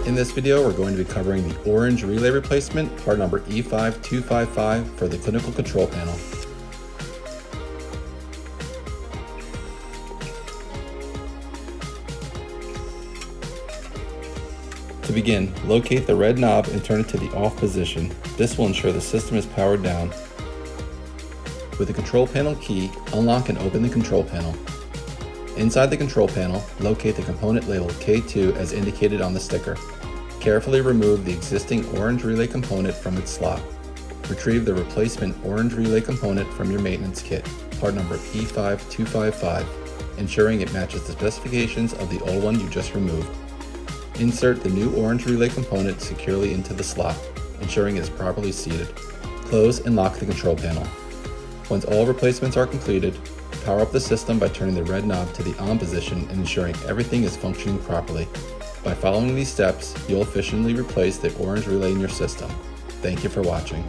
In this video, we're going to be covering the orange relay replacement, part number E5255 for the clinical control panel. To begin, locate the red knob and turn it to the off position. This will ensure the system is powered down. With the control panel key, unlock and open the control panel. Inside the control panel, locate the component labeled K2 as indicated on the sticker. Carefully remove the existing orange relay component from its slot. Retrieve the replacement orange relay component from your maintenance kit, part number E5255, ensuring it matches the specifications of the old one you just removed. Insert the new orange relay component securely into the slot, ensuring it is properly seated. Close and lock the control panel. Once all replacements are completed, power up the system by turning the red knob to the on position and ensuring everything is functioning properly. By following these steps, you'll efficiently replace the orange relay in your system. Thank you for watching.